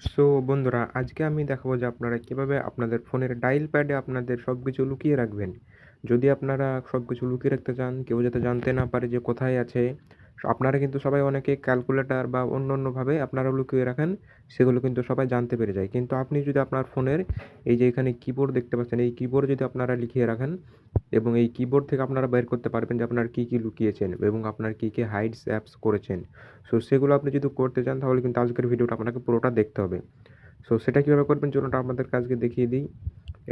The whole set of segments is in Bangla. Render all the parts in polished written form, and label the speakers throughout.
Speaker 1: সো বন্ধুরা, আজকে আমি দেখাবো যে আপনারা কিভাবে আপনাদের ফোনের ডায়াল প্যাডে আপনাদের সবকিছু লুকিয়ে রাখবেন। যদি আপনারা সবকিছু লুকিয়ে রাখতে চান, কেউ যাতে জানতে না পারে যে কোথায় আছে। আপনারা কিন্তু সবাই অনেকে ক্যালকুলেটর বা অন্যান্যভাবে আপনারা লুকিয়ে রাখেন, সেগুলো কিন্তু সবাই জানতে পেরে যায়। কিন্তু আপনি যদি আপনার ফোনের এই যে এখানে কিবোর্ড দেখতে পাচ্ছেন, এই কিবোর্ড যদি আপনারা লিখিয়ে রাখেন এবং এই কিবোর্ড থেকে আপনারা বের করতে পারবেন যে আপনার কী, কী লুকিয়েছেন এবং আপনার কী, কী হাইডস অ্যাপস করেছেন। সো সেগুলো আপনি যদি করতে চান তাহলে কিন্তু আজকের ভিডিওটা আপনাকে পুরোটা দেখতে হবে। সো সেটা কীভাবে করবেন চলুন ওটা আপনাদেরকে আজকে দেখিয়ে দিই।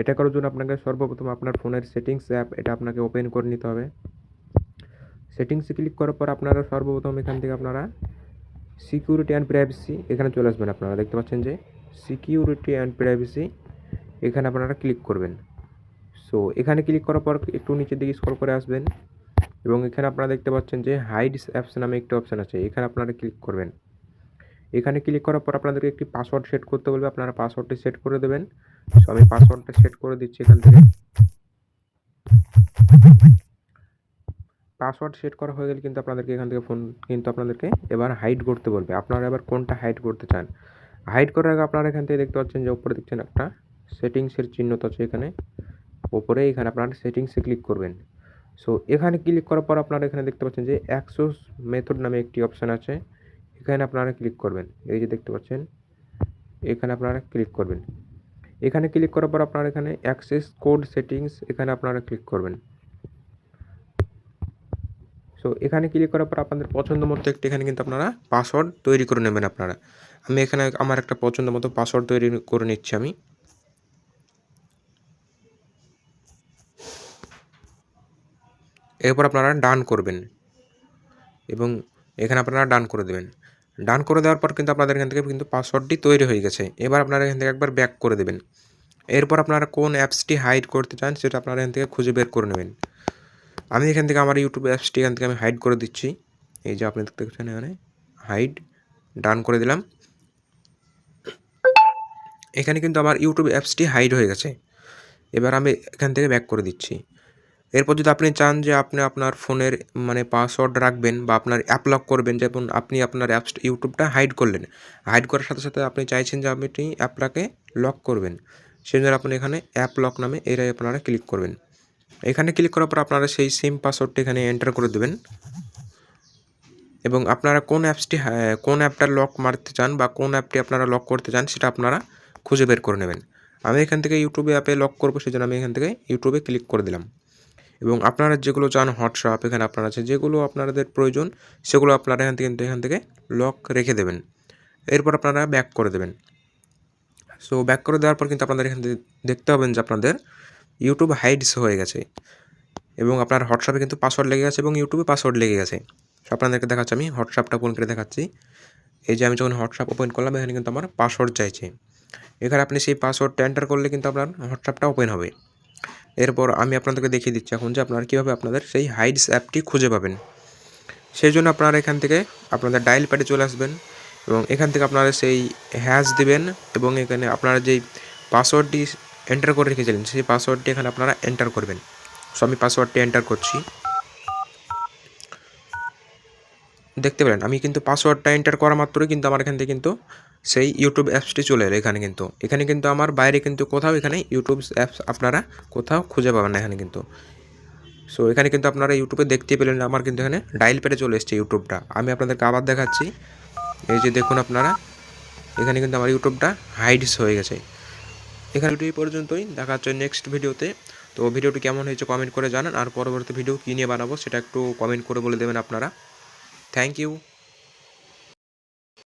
Speaker 1: এটা করার জন্য আপনাকে সর্বপ্রথম আপনার ফোনের সেটিংস অ্যাপ এটা আপনাকে ওপেন করে নিতে হবে। সেটিংসে ক্লিক করার পর আপনারা সর্বপ্রথম এখান থেকে আপনারা সিকিউরিটি অ্যান্ড প্রাইভেসি এখানে চলে আসবেন। আপনারা দেখতে পাচ্ছেন যে সিকিউরিটি অ্যান্ড প্রাইভেসি এখানে আপনারা ক্লিক করবেন। সো এখানে ক্লিক করার পর একটু নিচের দিকে স্ক্রল করে আসবেন এবং এখানে আপনারা দেখতে পাচ্ছেন যে হাইডস অ্যাপস নামে একটা অপশান আছে, এখানে আপনারা ক্লিক করবেন। এখানে ক্লিক করার পর আপনাদেরকে একটি পাসওয়ার্ড সেট করতে বলবে, আপনারা পাসওয়ার্ডটি সেট করে দেবেন। সো আমি পাসওয়ার্ডটা সেট করে দিচ্ছি এখান থেকে। পাসওয়ার্ড সেট করা হয়ে গেলে কিন্তু আপনাদেরকে এখান থেকে ফোন কিন্তু আপনাদেরকে এবার হাইড করতে বলবে। আপনারা এবার কোনটা হাইড করতে চান। হাইড করার আগে আপনারা এখান থেকে দেখতে পাচ্ছেন যে উপরে দেখছেন একটা সেটিংসের চিহ্ন তো আছে এখানে উপরে, এখানে আপনারা সেটিংসে ক্লিক করবেন। সো এখানে ক্লিক করার পর আপনারা এখানে দেখতে পাচ্ছেন যে অ্যাক্সেস মেথড নামে একটি অপশান আছে, এখানে আপনারা ক্লিক করবেন। এই যে দেখতে পাচ্ছেন এখানে আপনারা ক্লিক করবেন। এখানে ক্লিক করার পর আপনারা এখানে অ্যাক্সেস কোড সেটিংস এখানে আপনারা ক্লিক করবেন। সো এখানে ক্লিক করার পর আপনাদের পছন্দ মতো একটি এখানে কিন্তু আপনারা পাসওয়ার্ড তৈরি করে নেবেন আপনারা। আমি এখানে আমার একটা পছন্দ মতো পাসওয়ার্ড তৈরি করে নিচ্ছি আমি। এরপর আপনারা ডান করবেন এবং এখানে আপনারা ডান করে দেবেন। ডান করে দেওয়ার পর কিন্তু আপনাদের এখান থেকে কিন্তু পাসওয়ার্ডটি তৈরি হয়ে গেছে। এবার আপনারা এখান থেকে একবার ব্যাক করে দেবেন। এরপর আপনারা কোন অ্যাপসটি হাইড করতে চান সেটা আপনারা এখান থেকে খুঁজে বের করে নেবেন। আমি এখান থেকে আমার ইউটিউব অ্যাপসটি এখান থেকে আমি হাইড করে দিচ্ছি। এই যে আপনি দেখতে পাচ্ছেন এখানে হাইড, ডান করে দিলাম। এখানে কিন্তু আমার ইউটিউব অ্যাপসটি হাইড হয়ে গেছে। এবার আমি এখান থেকে ব্যাক করে দিচ্ছি। এরপর যদি আপনি চান যে আপনি আপনার ফোনের পাসওয়ার্ড রাখবেন বা আপনার অ্যাপ লক করবেন, যেমন আপনি আপনার অ্যাপস ইউটিউবটা হাইড করলেন, হাইড করার সাথে সাথে আপনি চাইছেন যে আপনি অ্যাপটাকে লক করবেন, সেই জন্য আপনি এখানে অ্যাপ লক নামে এরাই আপনারা ক্লিক করবেন। এখানে ক্লিক করার পর আপনারা সেই সেম পাসওয়ার্ডটি এখানে এন্টার করে দেবেন এবং আপনারা কোন অ্যাপটা লক মারতে চান বা কোন অ্যাপটি আপনারা লক করতে চান সেটা আপনারা খুঁজে বের করে নেবেন। আমি এখান থেকে ইউটিউবে অ্যাপে লক করবো, সেই জন্য আমি এখান থেকে ইউটিউবে ক্লিক করে দিলাম এবং আপনারা যেগুলো চান হোয়াটসঅ্যাপ এখানে আপনারা আছে যেগুলো আপনাদের প্রয়োজন সেগুলো আপনারা এখান থেকে লক রেখে দেবেন। এরপর আপনারা ব্যাক করে দেবেন। সো ব্যাক করে দেওয়ার পর কিন্তু আপনাদের এখান থেকে দেখতে পাবেন যে আপনাদের ইউটিউব হাইডস হয়ে গেছে এবং আপনার হোয়াটসঅ্যাপে কিন্তু পাসওয়ার্ড লেগে গেছে এবং ইউটিউবে পাসওয়ার্ড লেগে গেছে। সো আপনাদেরকে দেখাচ্ছি, আমি হোয়াটসঅ্যাপটা ওপেন করে দেখাচ্ছি। এই যে আমি যখন হোয়াটসঅ্যাপ ওপেন করলাম এখানে কিন্তু আমার পাসওয়ার্ড চাইছে। এখানে আপনি সেই পাসওয়ার্ডটা এন্টার করলে কিন্তু আপনার হোয়াটসঅ্যাপটা ওপেন হবে। এরপর আমি আপনাদেরকে দেখিয়ে দিচ্ছি এখন যে আপনারা কীভাবে আপনাদের সেই হাইডস অ্যাপটি খুঁজে পাবেন। সেই জন্য আপনারা এখান থেকে আপনাদের ডায়াল প্যাডে চলে আসবেন এবং এখান থেকে আপনারা সেই হ্যাশ দিবেন এবং এখানে আপনারা যেই পাসওয়ার্ডটি এন্টার করে রেখেছিলেন সেই পাসওয়ার্ডটি এখানে আপনারা এন্টার করবেন। সো আমি পাসওয়ার্ডটি এন্টার করছি। দেখতে পেলেন আমি কিন্তু পাসওয়ার্ডটা এন্টার করা মাত্রই কিন্তু আমার এখান থেকে কিন্তু সেই ইউটিউব অ্যাপসটি চলে এলো। এখানে কিন্তু আমার বাইরে কিন্তু কোথাও এখানে ইউটিউব অ্যাপস আপনারা কোথাও খুঁজে পাবেন না এখানে কিন্তু। সো এখানে কিন্তু আপনারা ইউটিউবে দেখতে পেলেন আমার কিন্তু এখানে ডায়াল প্যাডে চলে এসেছে ইউটিউবটা। আমি আপনাদেরকে আবার দেখাচ্ছি। এই যে দেখুন আপনারা এখানে কিন্তু আমার ইউটিউবটা হাইডস হয়ে গেছে। এখানে এই পর্যন্তই, দেখা হচ্ছে নেক্সট ভিডিওতে। তো ভিডিওটি কেমন হয়েছে কমেন্ট করে জানান, আর পরবর্তী ভিডিও কী নিয়ে বানাবো সেটা একটু কমেন্ট করে বলে দেবেন আপনারা। Thank you.